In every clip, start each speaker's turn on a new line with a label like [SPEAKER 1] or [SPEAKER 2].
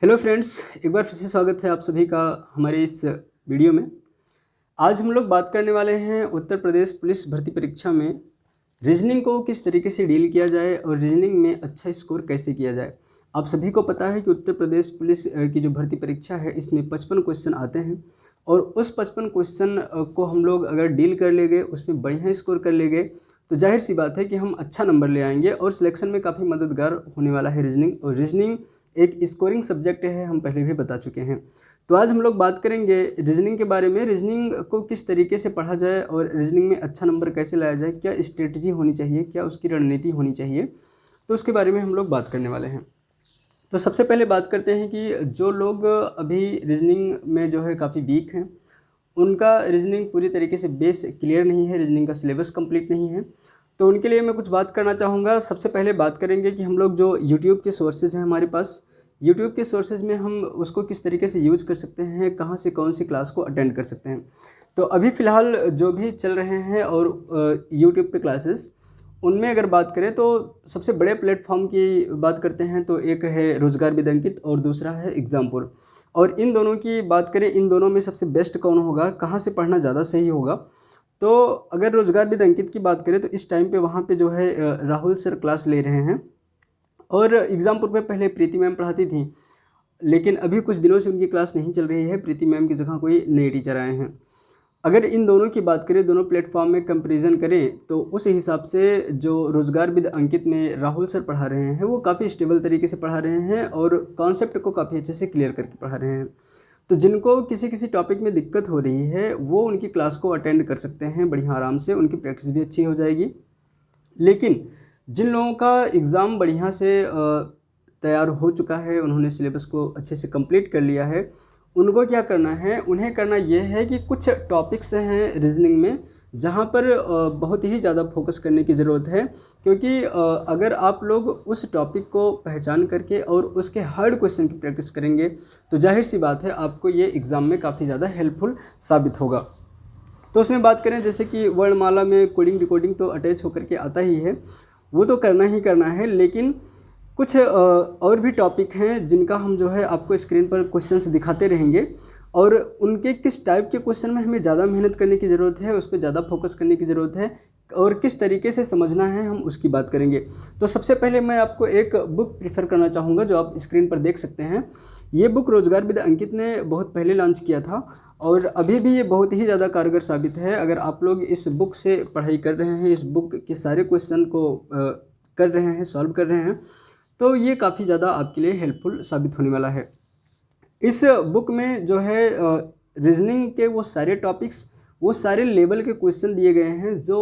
[SPEAKER 1] Hello friends, एक बार फिर से स्वागत है आप सभी का हमारे इस वीडियो में। आज हम लोग बात करने वाले हैं उत्तर प्रदेश पुलिस भर्ती परीक्षा में रीजनिंग को किस तरीके से डील किया जाए और रीजनिंग में अच्छा स्कोर कैसे किया जाए। आप सभी को पता है कि उत्तर प्रदेश पुलिस की जो भर्ती परीक्षा है इसमें 55 क्वेश्चन आते हैं और उस 55 क्वेश्चन को हम लोग अगर डील कर ले गए, उसमें बढ़िया स्कोर कर ले गए तो जाहिर सी बात है कि हम अच्छा नंबर ले आएंगे और सिलेक्शन में काफ़ी मददगार होने वाला है रीजनिंग। और रीजनिंग एक स्कोरिंग सब्जेक्ट है, हम पहले भी बता चुके हैं। तो आज हम लोग बात करेंगे रीजनिंग के बारे में, रीजनिंग को किस तरीके से पढ़ा जाए और रीजनिंग में अच्छा नंबर कैसे लाया जाए, क्या स्ट्रेटजी होनी चाहिए, क्या उसकी रणनीति होनी चाहिए, तो उसके बारे में हम लोग बात करने वाले हैं। तो सबसे पहले बात करते हैं कि जो लोग अभी रीजनिंग में जो है काफ़ी वीक हैं, उनका रीजनिंग पूरी तरीके से बेस क्लियर नहीं है, रीजनिंग का सिलेबस कंप्लीट नहीं है, तो उनके लिए मैं कुछ बात करना चाहूँगा। सबसे पहले बात करेंगे कि हम लोग जो यूट्यूब के सोर्सेज हैं हमारे पास, यूट्यूब के सोर्सेज में हम उसको किस तरीके से यूज़ कर सकते हैं, कहाँ से कौन सी क्लास को अटेंड कर सकते हैं। तो अभी फ़िलहाल जो भी चल रहे हैं और यूट्यूब पे क्लासेस, उनमें अगर बात करें तो सबसे बड़े प्लेटफॉर्म की बात करते हैं तो एक है रोजगार विद अंकित और दूसरा है एग्जामपुर। और इन दोनों की बात करें, इन दोनों में सबसे बेस्ट कौन होगा, कहाँ से पढ़ना ज़्यादा सही होगा, तो अगर रोजगार विद अंकित की बात करें तो इस टाइम पे वहाँ पे जो है राहुल सर क्लास ले रहे हैं। और एग्जामपुर पे पहले प्रीति मैम पढ़ाती थी, लेकिन अभी कुछ दिनों से उनकी क्लास नहीं चल रही है, प्रीति मैम की जगह कोई नए टीचर आए हैं। अगर इन दोनों की बात करें, दोनों प्लेटफॉर्म में कंपैरिजन करें तो उस हिसाब से जो रोजगार विद अंकित में राहुल सर पढ़ा रहे हैं वो काफ़ी स्टेबल तरीके से पढ़ा रहे हैं और कॉन्सेप्ट को काफ़ी अच्छे से क्लियर करके पढ़ा रहे हैं। तो जिनको किसी किसी टॉपिक में दिक्कत हो रही है वो उनकी क्लास को अटेंड कर सकते हैं बढ़िया आराम से, उनकी प्रैक्टिस भी अच्छी हो जाएगी। लेकिन जिन लोगों का एग्ज़ाम बढ़िया से तैयार हो चुका है, उन्होंने सिलेबस को अच्छे से कंप्लीट कर लिया है, उनको क्या करना है, उन्हें करना यह है कि कुछ टॉपिक्स हैं रीजनिंग में जहाँ पर बहुत ही ज़्यादा फोकस करने की ज़रूरत है। क्योंकि अगर आप लोग उस टॉपिक को पहचान करके और उसके हार्ड क्वेश्चन की प्रैक्टिस करेंगे तो जाहिर सी बात है आपको ये एग्ज़ाम में काफ़ी ज़्यादा हेल्पफुल साबित होगा। तो उसमें बात करें जैसे कि वर्णमाला में कोडिंग डिकोडिंग तो अटैच होकर के आता ही है, वो तो करना ही करना है, लेकिन कुछ और भी टॉपिक हैं जिनका हम जो है आपको स्क्रीन पर क्वेश्चंस दिखाते रहेंगे और उनके किस टाइप के क्वेश्चन में हमें ज़्यादा मेहनत करने की ज़रूरत है, उस पर ज़्यादा फोकस करने की ज़रूरत है और किस तरीके से समझना है, हम उसकी बात करेंगे। तो सबसे पहले मैं आपको एक बुक प्रीफर करना चाहूँगा जो आप स्क्रीन पर देख सकते हैं। ये बुक रोजगार विद अंकित ने बहुत पहले लॉन्च किया था और अभी भी ये बहुत ही ज़्यादा कारगर साबित है। अगर आप लोग इस बुक से पढ़ाई कर रहे हैं, इस बुक के सारे क्वेश्चन को कर रहे हैं, सॉल्व कर रहे हैं, तो ये काफ़ी ज़्यादा आपके लिए हेल्पफुल साबित होने वाला है। इस बुक में जो है रीजनिंग के वो सारे टॉपिक्स, वो सारे लेवल के क्वेश्चन दिए गए हैं जो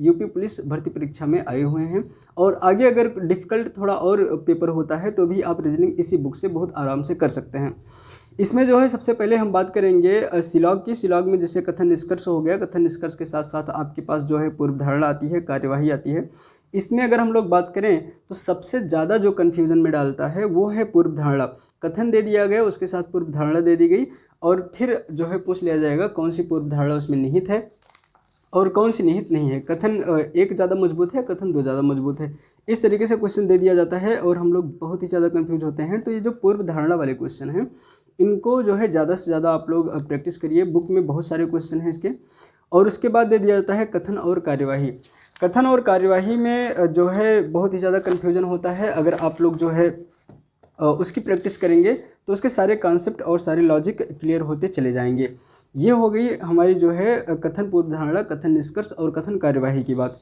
[SPEAKER 1] यूपी पुलिस भर्ती परीक्षा में आए हुए हैं। और आगे अगर डिफ़िकल्ट थोड़ा और पेपर होता है तो भी आप रीजनिंग इसी बुक से बहुत आराम से कर सकते हैं। इसमें जो है सबसे पहले हम बात करेंगे सिलॉग की। सिलॉग में जैसे कथन निष्कर्ष हो गया, कथन निष्कर्ष के साथ साथ आपके पास जो है पूर्व धारणा आती है, कार्यवाही आती है। इसमें अगर हम लोग बात करें तो सबसे ज़्यादा जो कन्फ्यूज़न में डालता है वो है पूर्व धारणा। कथन दे दिया गया, उसके साथ पूर्व धारणा दे दी गई और फिर जो है पूछ लिया जाएगा कौन सी पूर्व धारणा उसमें निहित है और कौन सी निहित नहीं है, कथन एक ज़्यादा मजबूत है, कथन दो ज़्यादा मजबूत है। इस तरीके से क्वेश्चन दे दिया जाता है और हम लोग बहुत ही ज़्यादा कन्फ्यूज होते हैं। तो ये जो पूर्व धारणा वाले क्वेश्चन हैं इनको जो है ज़्यादा से ज़्यादा आप लोग प्रैक्टिस करिए। बुक में बहुत सारे क्वेश्चन हैं इसके। और उसके बाद दे दिया जाता है कथन और कार्यवाही। कथन और कार्यवाही में जो है बहुत ही ज़्यादा कन्फ्यूजन होता है। अगर आप लोग जो है उसकी प्रैक्टिस करेंगे तो उसके सारे कॉन्सेप्ट और सारे लॉजिक क्लियर होते चले जाएंगे। ये हो गई हमारी जो है कथन पूर्व धारणा, कथन निष्कर्ष और कथन कार्यवाही की बात।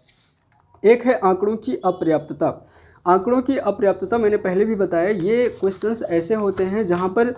[SPEAKER 1] एक है आंकड़ों की अपर्याप्तता। आंकड़ों की अपर्याप्तता मैंने पहले भी बताया, ये क्वेश्चंस ऐसे होते हैं जहाँ पर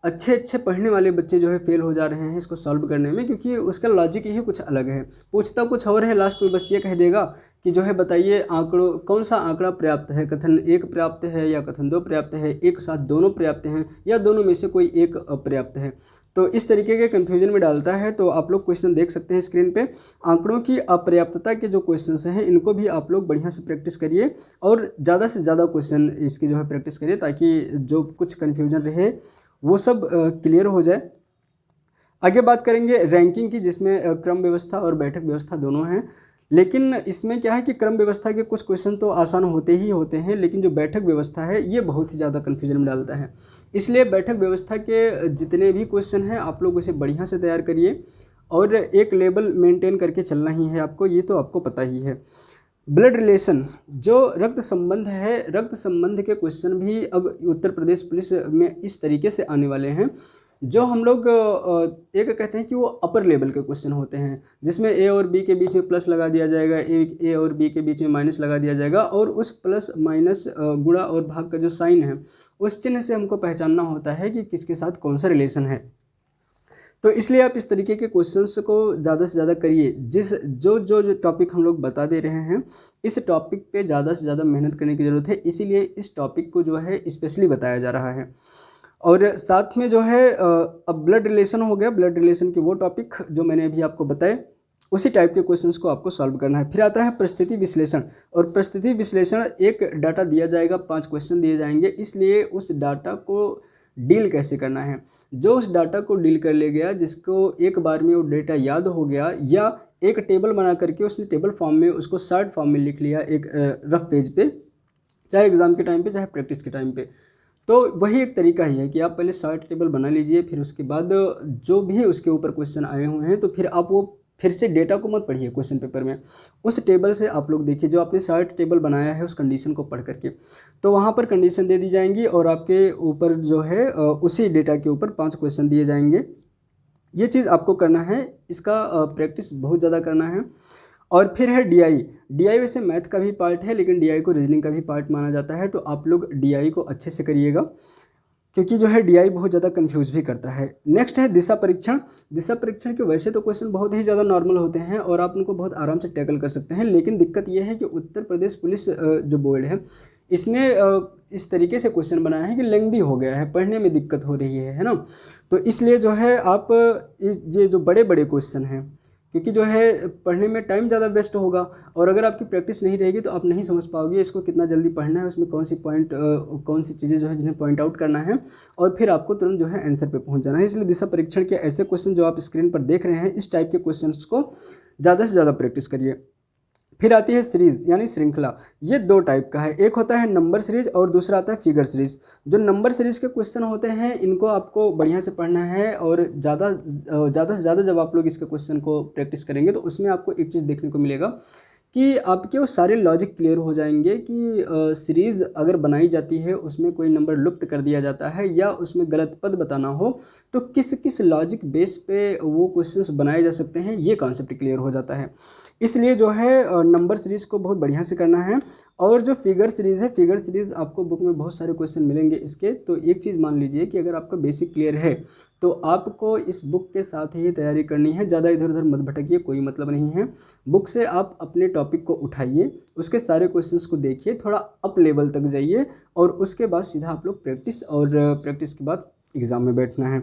[SPEAKER 1] अच्छे अच्छे पढ़ने वाले बच्चे जो है फेल हो जा रहे हैं इसको सॉल्व करने में, क्योंकि उसका लॉजिक ही कुछ अलग है। पूछता कुछ और है, लास्ट में बस ये कह देगा कि जो है बताइए आंकड़ों कौन सा आंकड़ा पर्याप्त है, कथन एक पर्याप्त है या कथन दो पर्याप्त है, एक साथ दोनों पर्याप्त हैं या दोनों में से कोई एक अपर्याप्त है। तो इस तरीके के कन्फ्यूजन में डालता है। तो आप लोग क्वेश्चन देख सकते हैं स्क्रीन पे। आंकड़ों की अपर्याप्तता के जो क्वेश्चंस हैं इनको भी आप लोग बढ़िया से प्रैक्टिस करिए और ज़्यादा से ज़्यादा क्वेश्चन इसकी जो है प्रैक्टिस करिए ताकि जो कुछ कन्फ्यूजन रहे वो सब क्लियर हो जाए। आगे बात करेंगे रैंकिंग की, जिसमें क्रम व्यवस्था और बैठक व्यवस्था दोनों हैं। लेकिन इसमें क्या है कि क्रम व्यवस्था के कुछ क्वेश्चन तो आसान होते ही होते हैं, लेकिन जो बैठक व्यवस्था है ये बहुत ही ज़्यादा कन्फ्यूजन में डालता है। इसलिए बैठक व्यवस्था के जितने भी क्वेश्चन हैं आप लोग उसे बढ़िया से तैयार करिए और एक लेवल मेंटेन करके चलना ही है आपको, ये तो आपको पता ही है। ब्लड रिलेशन, जो रक्त संबंध है, रक्त संबंध के क्वेश्चन भी अब उत्तर प्रदेश पुलिस में इस तरीके से आने वाले हैं, जो हम लोग एक कहते हैं कि वो अपर लेवल के क्वेश्चन होते हैं, जिसमें ए और बी के बीच में प्लस लगा दिया जाएगा, ए और बी के बीच में माइनस लगा दिया जाएगा, और उस प्लस माइनस गुणा और भाग का जो साइन है उस चिन्ह से हमको पहचानना होता है कि किसके साथ कौन सा रिलेशन है। तो इसलिए आप इस तरीके के क्वेश्चंस को ज़्यादा से ज़्यादा करिए। जो टॉपिक हम लोग बता दे रहे हैं, इस टॉपिक पे ज़्यादा से ज़्यादा मेहनत करने की ज़रूरत है, इसीलिए इस टॉपिक को जो है स्पेशली बताया जा रहा है। और साथ में जो है अब ब्लड रिलेशन हो गया, ब्लड रिलेशन के वो टॉपिक जो मैंने अभी आपको बताए उसी टाइप के क्वेश्चंस को आपको सॉल्व करना है। फिर आता है परिस्थिति विश्लेषण, और परिस्थिति विश्लेषण एक डाटा दिया जाएगा, 5 क्वेश्चन दिए जाएंगे, इसलिए उस डाटा को डील कैसे करना है। जो उस डाटा को डील कर ले गया, जिसको एक बार में वो डेटा याद हो गया, या एक टेबल बना करके उसने टेबल फॉर्म में उसको शॉर्ट फॉर्म में लिख लिया एक रफ पेज पे, चाहे एग्ज़ाम के टाइम पे चाहे प्रैक्टिस के टाइम पे, तो वही एक तरीका ही है कि आप पहले शॉर्ट टेबल बना लीजिए, फिर उसके बाद जो भी उसके ऊपर क्वेश्चन आए हुए हैं तो फिर आप वो फिर से डेटा को मत पढ़िए क्वेश्चन पेपर में, उस टेबल से आप लोग देखिए जो आपने शॉर्ट टेबल बनाया है उस कंडीशन को पढ़ करके, तो वहाँ पर कंडीशन दे दी जाएंगी और आपके ऊपर जो है उसी डेटा के ऊपर 5 क्वेश्चन दिए जाएंगे। ये चीज़ आपको करना है, इसका प्रैक्टिस बहुत ज़्यादा करना है। और फिर है डीआई। डीआई वैसे मैथ का भी पार्ट है, लेकिन डीआई को रीजनिंग का भी पार्ट माना जाता है, तो आप लोग डीआई को अच्छे से करिएगा, क्योंकि जो है डीआई बहुत ज़्यादा कंफ्यूज भी करता है। नेक्स्ट है दिशा परीक्षण। दिशा परीक्षण के वैसे तो क्वेश्चन बहुत ही ज़्यादा नॉर्मल होते हैं और आप उनको बहुत आराम से टैकल कर सकते हैं, लेकिन दिक्कत यह है कि उत्तर प्रदेश पुलिस जो बोर्ड है इसने इस तरीके से क्वेश्चन बनाया है कि लेंदी हो गया है, पढ़ने में दिक्कत हो रही है ना। तो इसलिए जो है आप ये जो बड़े बड़े क्वेश्चन हैं, क्योंकि जो है पढ़ने में टाइम ज़्यादा वेस्ट होगा, और अगर आपकी प्रैक्टिस नहीं रहेगी तो आप नहीं समझ पाओगे इसको कितना जल्दी पढ़ना है, उसमें कौन सी चीज़ें जो है जिन्हें पॉइंट आउट करना है, और फिर आपको तुरंत जो है आंसर पे पहुंच जाना है। इसलिए दिशा परीक्षण के ऐसे क्वेश्चन जो आप स्क्रीन पर देख रहे हैं, इस टाइप के क्वेश्चंस को ज़्यादा से ज़्यादा प्रैक्टिस करिए। फिर आती है सीरीज़ यानी श्रृंखला। ये 2 टाइप का है, एक होता है नंबर सीरीज और दूसरा आता है फिगर सीरीज़। जो नंबर सीरीज़ के क्वेश्चन होते हैं इनको आपको बढ़िया से पढ़ना है, और ज़्यादा से ज़्यादा जब आप लोग इसके क्वेश्चन को प्रैक्टिस करेंगे तो उसमें आपको एक चीज़ देखने को मिलेगा कि आपके वो सारे लॉजिक क्लियर हो जाएंगे कि सीरीज़ अगर बनाई जाती है उसमें कोई नंबर लुप्त कर दिया जाता है या उसमें गलत पद बताना हो तो किस किस लॉजिक बेस पे वो क्वेश्चंस बनाए जा सकते हैं, ये कॉन्सेप्ट क्लियर हो जाता है। इसलिए जो है नंबर सीरीज़ को बहुत बढ़िया से करना है। और जो फिगर सीरीज़ है, फिगर सीरीज़ आपको बुक में बहुत सारे क्वेश्चन मिलेंगे इसके, तो एक चीज़ मान लीजिए कि अगर आपका बेसिक क्लियर है तो आपको इस बुक के साथ ही तैयारी करनी है, ज़्यादा इधर उधर मत भटकिए, कोई मतलब नहीं है। बुक से आप अपने टॉपिक को उठाइए, उसके सारे क्वेश्चंस को देखिए, थोड़ा अप लेवल तक जाइए, और उसके बाद सीधा आप लोग प्रैक्टिस, और प्रैक्टिस के बाद एग्ज़ाम में बैठना है।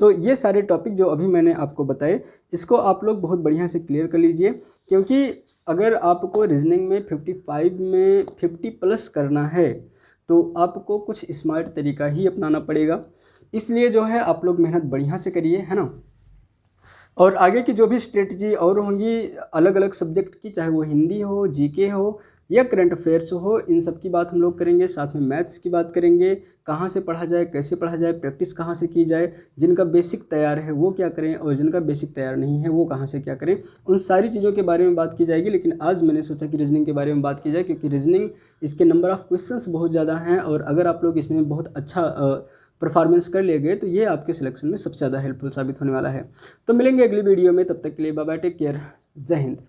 [SPEAKER 1] तो ये सारे टॉपिक जो अभी मैंने आपको बताए, इसको आप लोग बहुत बढ़िया से क्लियर कर लीजिए, क्योंकि अगर आपको रीजनिंग में 55 में 50 प्लस करना है तो आपको कुछ स्मार्ट तरीका ही अपनाना पड़ेगा। इसलिए जो है आप लोग मेहनत बढ़िया से करिए, है ना। और आगे की जो भी स्ट्रेटजी और होंगी अलग अलग सब्जेक्ट की, चाहे वो हिंदी हो, जीके हो या करंट अफेयर्स हो, इन सब की बात हम लोग करेंगे। साथ में मैथ्स की बात करेंगे, कहाँ से पढ़ा जाए, कैसे पढ़ा जाए, प्रैक्टिस कहाँ से की जाए, जिनका बेसिक तैयार है वो क्या करें और जिनका बेसिक तैयार नहीं है वो कहाँ से क्या करें, उन सारी चीज़ों के बारे में बात की जाएगी। लेकिन आज मैंने सोचा कि रीजनिंग के बारे में बात की जाए, क्योंकि रीजनिंग इसके नंबर ऑफ़ क्वेश्चंस बहुत ज़्यादा हैं, और अगर आप लोग इसमें बहुत अच्छा परफॉर्मेंस कर ले गए तो ये आपके सिलेक्शन में सबसे ज़्यादा हेल्पफुल साबित होने वाला है। तो मिलेंगे अगली वीडियो में, तब तक के लिए बाय बाय, टेक केयर, जय हिंद।